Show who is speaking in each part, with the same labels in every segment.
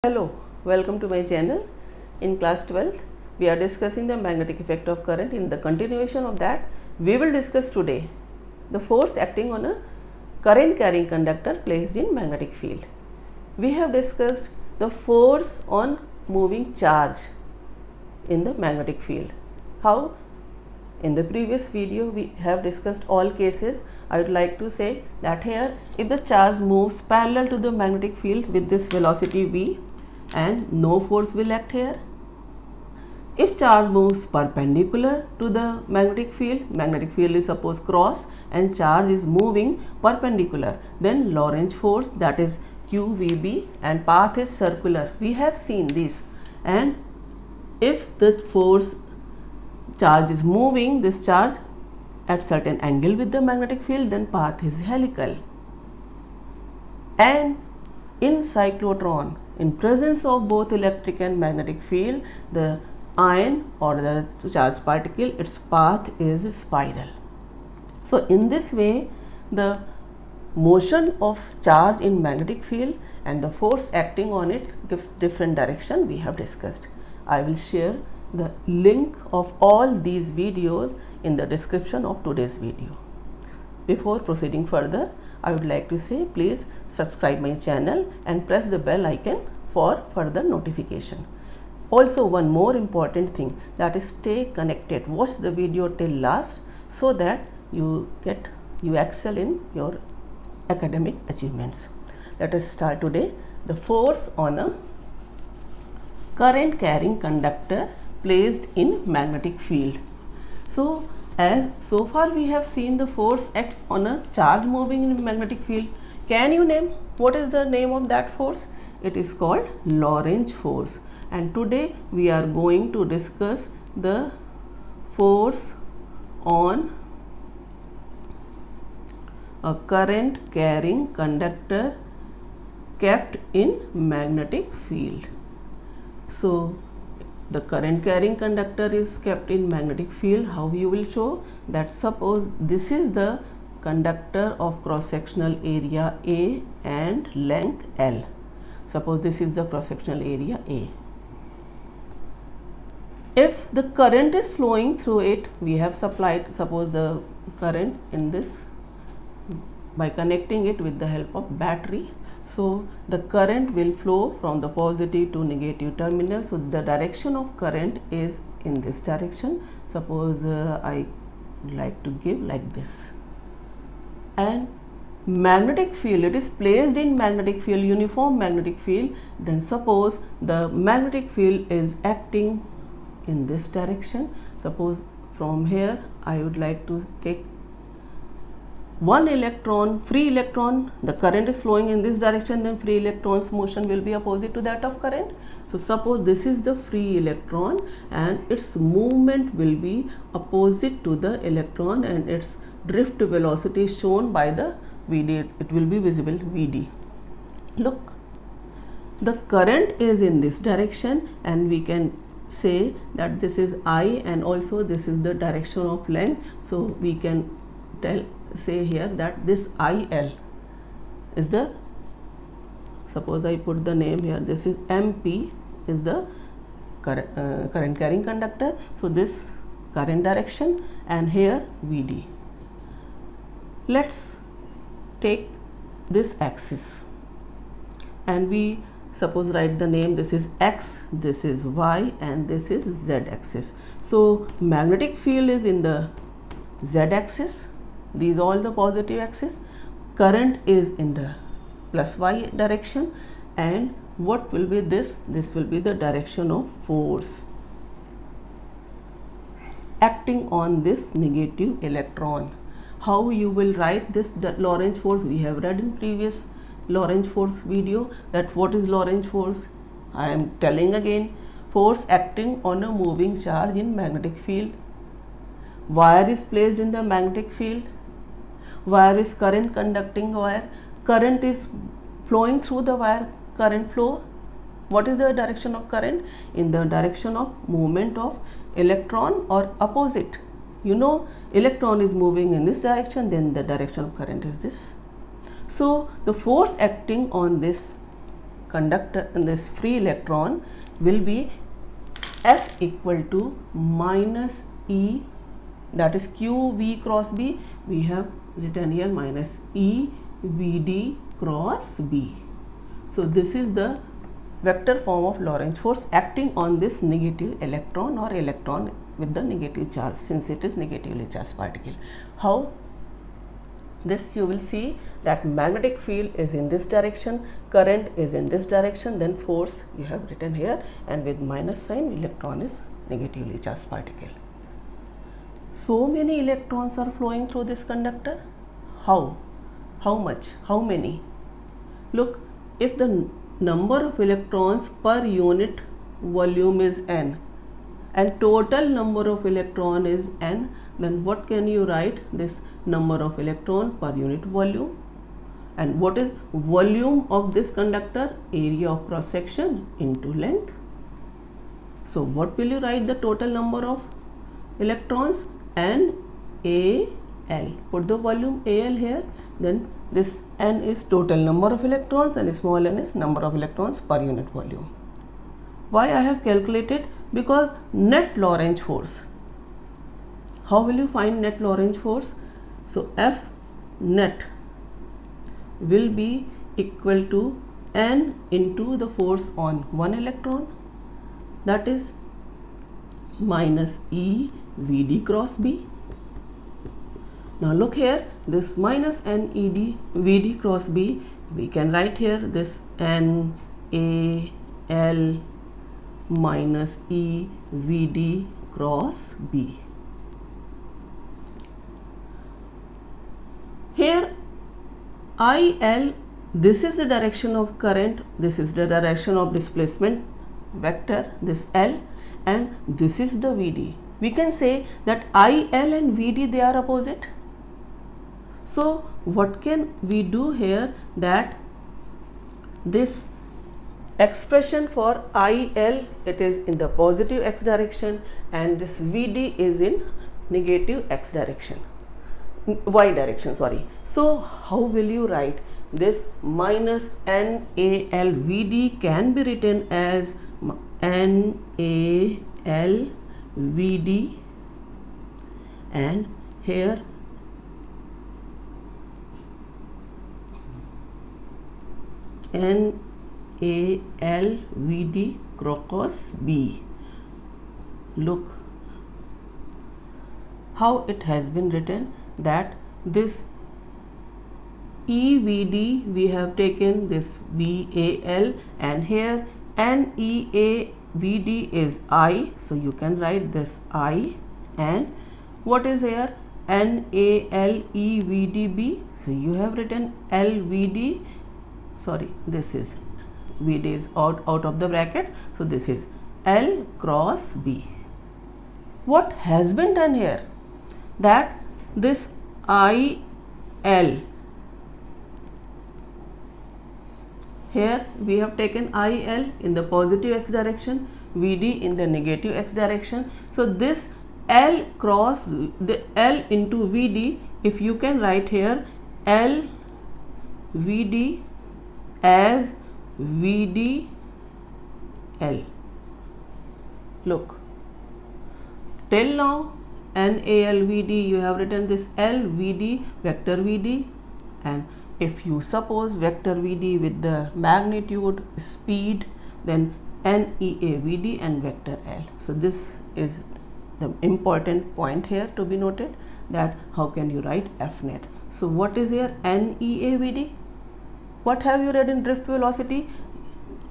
Speaker 1: Hello, welcome to my channel. In class 12th, we are discussing the magnetic effect of current. In the continuation of that, we will discuss today the force acting on a current carrying conductor placed in magnetic field. We have discussed the force on moving charge in the magnetic field. How? In the previous video, we have discussed all cases. I would like to say that here, if the charge moves parallel to the magnetic field with this velocity v, and no force will act here. If charge moves perpendicular to the magnetic field is suppose cross and charge is moving perpendicular, then Lorentz force, that is QVB, and path is circular. We have seen this. And if the force charge is moving this charge at certain angle with the magnetic field, then path is helical. And in cyclotron, in presence of both electric and magnetic field, the ion or the charged particle, its path is spiral. So in this way, the motion of charge in magnetic field and the force acting on it gives different direction we have discussed. I will share the link of all these videos in the description of today's video. Before proceeding further, I would like to say please subscribe my channel and press the bell icon for further notification. Also, one more important thing, that is stay connected. Watch the video till last so that you excel in your academic achievements. Let us start today. The force on a current carrying conductor placed in magnetic field. So far we have seen the force acts on a charge moving in magnetic field. Can you name what is the name of that force? It is called Lorentz force. And today we are going to discuss the force on a current carrying conductor kept in magnetic field. So the current carrying conductor is kept in magnetic field. How you will show that? Suppose this is the conductor of cross-sectional area A and length L. Suppose this is the cross-sectional area A. If the current is flowing through it, we have supplied, suppose the current in this by connecting it with the help of battery. So the current will flow from the positive to negative terminal. So the direction of current is in this direction. Suppose I like to give like this. And magnetic field, it is placed in magnetic field, uniform magnetic field. Then suppose the magnetic field is acting in this direction. Suppose from here I would like to take one electron, free electron. The current is flowing in this direction, then free electron's motion will be opposite to that of current. So suppose this is the free electron and its movement will be opposite to the electron, and its drift velocity is shown by the Vd. It will be visible Vd. Look, the current is in this direction, and we can say that this is I, and also this is the direction of length. So we can say here that this IL is the, suppose I put the name here, this is MP is the current carrying conductor. So this current direction, and here Vd. Let's take this axis and we suppose write the name. This is X, this is Y, and this is Z axis. So magnetic field is in the Z axis. These all the positive axis. Current is in the plus Y direction, and what will be this? This will be the direction of force acting on this negative electron. How you will write this Lorentz force? We have read in previous Lorentz force video that what is Lorentz force? I am telling again, force acting on a moving charge in magnetic field. Wire is placed in the magnetic field. Wire is current conducting wire. Current is flowing through the wire. Current flow. What is the direction of current? In the direction of movement of electron or opposite. You know, electron is moving in this direction, then the direction of current is this. So the force acting on this conductor in this free electron will be F equal to minus E, that is Q V cross B. We have written here minus E VD cross B. So this is the vector form of Lorentz force acting on this negative electron or electron with the negative charge, since it is negatively charged particle. How? This you will see that magnetic field is in this direction, current is in this direction, then force you have written here, and with minus sign electron is negatively charged particle. So many electrons are flowing through this conductor. How? How much? How many? Look, if the number of electrons per unit volume is n and total number of electron is n, then what can you write? This number of electron per unit volume. And what is volume of this conductor? Area of cross section into length. So what will you write the total number of electrons? N A L. Put the volume AL here, then this N is total number of electrons and small n is number of electrons per unit volume. Why I have calculated? Because net Lorentz force. How will you find net Lorentz force? So F net will be equal to N into the force on one electron, that is minus E VD cross B. Now look here, this minus N ED VD cross B, we can write here this N A L minus E VD cross B. Here IL, this is the direction of current, this is the direction of displacement vector, this L, and this is the VD. We can say that IL and VD, they are opposite. So what can we do here? That this expression for IL, it is in the positive x direction, and this VD is in negative x direction, y direction, sorry. So how will you write this? Minus NAL VD can be written as NAL VD, and here NAL VD cross B. Look how it has been written, that this EVD we have taken this VAL, and here NEAVD is I, so you can write this I, and what is here? NALEVDB, so you have written LVD, sorry, this is VD is out of the bracket, so this is L cross B. What has been done here? That this IL, here we have taken IL in the positive x direction, VD in the negative x direction. So this L cross the L into VD, if you can write here L VD as VD L. Look, till now NALVD you have written this LVD vector VD, and if you suppose vector VD with the magnitude, speed, then NEAVD and vector L. So this is the important point here to be noted, that how can you write F net. So what is here? NEAVD. What have you read in drift velocity?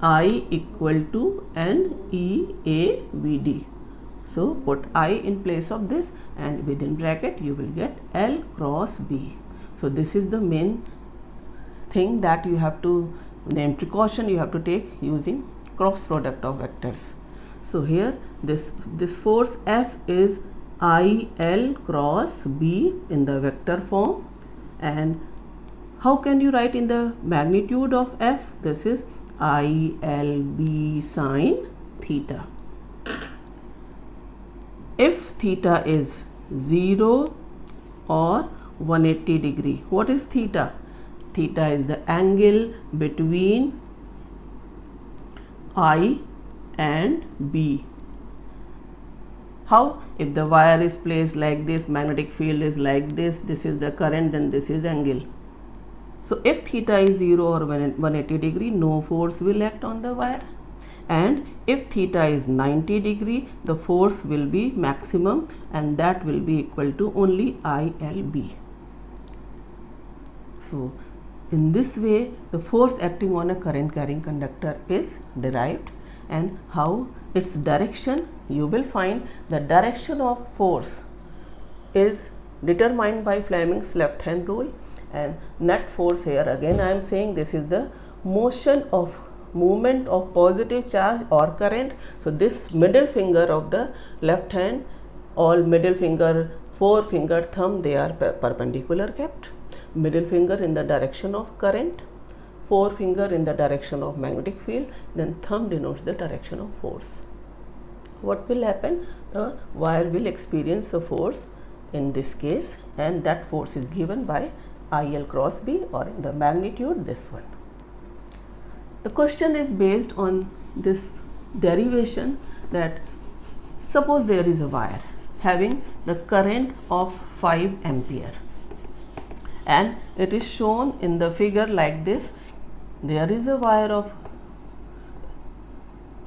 Speaker 1: I equal to NEAVD. So put I in place of this, and within bracket you will get L cross B. So this is the main thing that you have to, name precaution you have to take using cross product of vectors. So here this force F is IL cross B in the vector form, and how can you write in the magnitude of F? This is ILB sine theta. If theta is 0 or 180 degree, what is theta? Theta is the angle between I and B. How? If the wire is placed like this, magnetic field is like this is the current, then this is angle. So if theta is 0 or 180 degree, no force will act on the wire. And if theta is 90 degree, the force will be maximum, and that will be equal to only ILB. So in this way, the force acting on a current carrying conductor is derived, and how its direction, you will find the direction of force is determined by Fleming's left hand rule. And net force, here again I am saying this is the motion of movement of positive charge or current. So this middle finger of the left hand, all middle finger, forefinger, thumb, they are perpendicular kept. Middle finger in the direction of current, forefinger in the direction of magnetic field, then thumb denotes the direction of force. What will happen? The wire will experience a force in this case, and that force is given by IL cross B, or in the magnitude this one. The question is based on this derivation, that suppose there is a wire having the current of 5 ampere, and it is shown in the figure like this. There is a wire of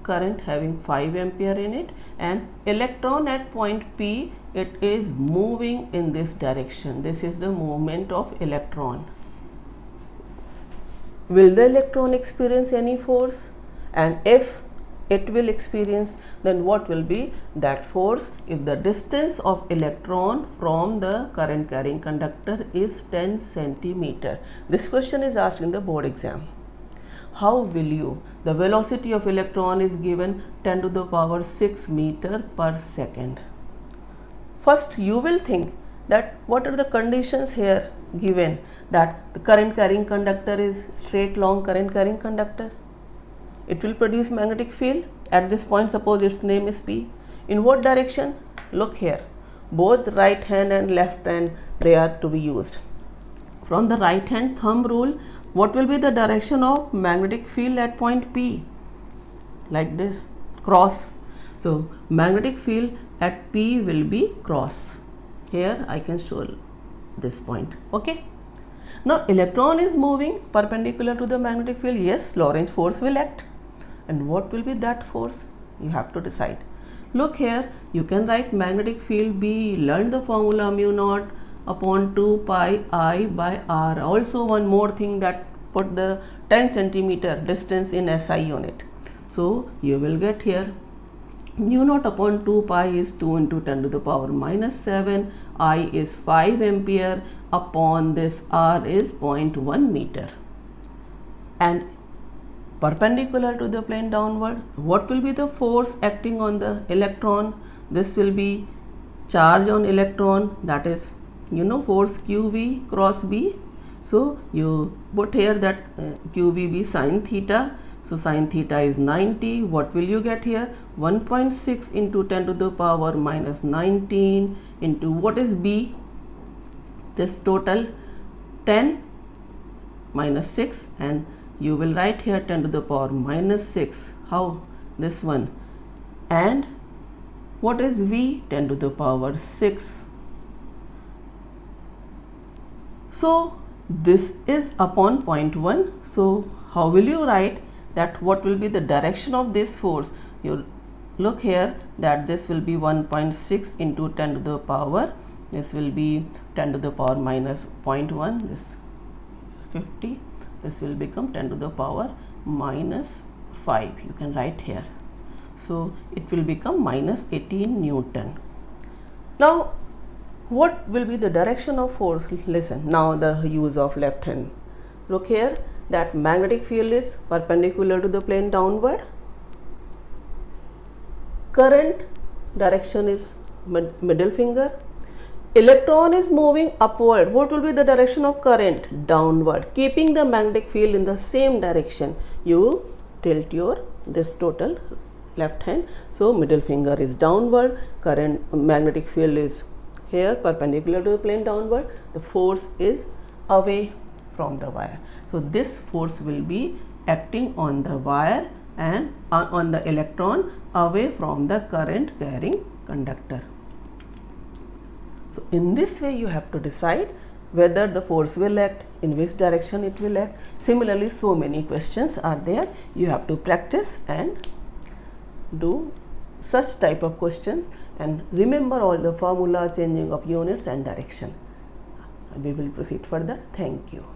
Speaker 1: current having 5 ampere in it, and electron at point P, it is moving in this direction. This is the movement of electron. Will the electron experience any force? And if it will experience, then what will be that force? If the distance of electron from the current carrying conductor is 10 centimeter. This question is asked in the board exam. How will you? The velocity of electron is given 10 to the power 6 meter per second. First, you will think that what are the conditions here given, that the current carrying conductor is straight long current carrying conductor. It will produce magnetic field at this point. Suppose its name is P. In what direction? Look here. Both right hand and left hand, they are to be used. From the right hand thumb rule, what will be the direction of magnetic field at point P? Like this, cross. So magnetic field at P will be cross. Here I can show this point. Okay. Now electron is moving perpendicular to the magnetic field. Yes, Lorentz force will act. And what will be that force? You have to decide. Look here, you can write magnetic field B. Learn the formula mu naught upon 2 pi I by R. Also one more thing, that put the 10 centimeter distance in SI unit. So you will get here mu naught upon 2 pi is 2 into 10 to the power minus 7. I is 5 ampere upon this R is 0.1 meter. And perpendicular to the plane downward, what will be the force acting on the electron? This will be charge on electron, that is, force QV cross B. So you put here that QVB sin theta. So sin theta is 90. What will you get here? 1.6 into 10 to the power minus 19 into what is B? This total 10 minus 6, and you will write here 10 to the power minus 6. How? This one. And what is V? 10 to the power 6. So this is upon 0.1. So how will you write that? What will be the direction of this force? You look here that this will be 1.6 into 10 to the power. This will be 10 to the power minus 0.1. This 50. This will become 10 to the power minus 5. You can write here. So it will become minus 18 Newton. Now what will be the direction of force? Listen, now the use of left hand. Look here, that magnetic field is perpendicular to the plane downward. Current direction is middle finger. Electron is moving upward. What will be the direction of current? Downward. Keeping the magnetic field in the same direction, you tilt your this total left hand. So middle finger is downward. Current magnetic field is here perpendicular to the plane downward. The force is away from the wire. So this force will be acting on the wire and on the electron away from the current carrying conductor. So in this way you have to decide whether the force will act, in which direction it will act. Similarly, so many questions are there. You have to practice and do such type of questions and remember all the formula, changing of units and direction. We will proceed further. Thank you.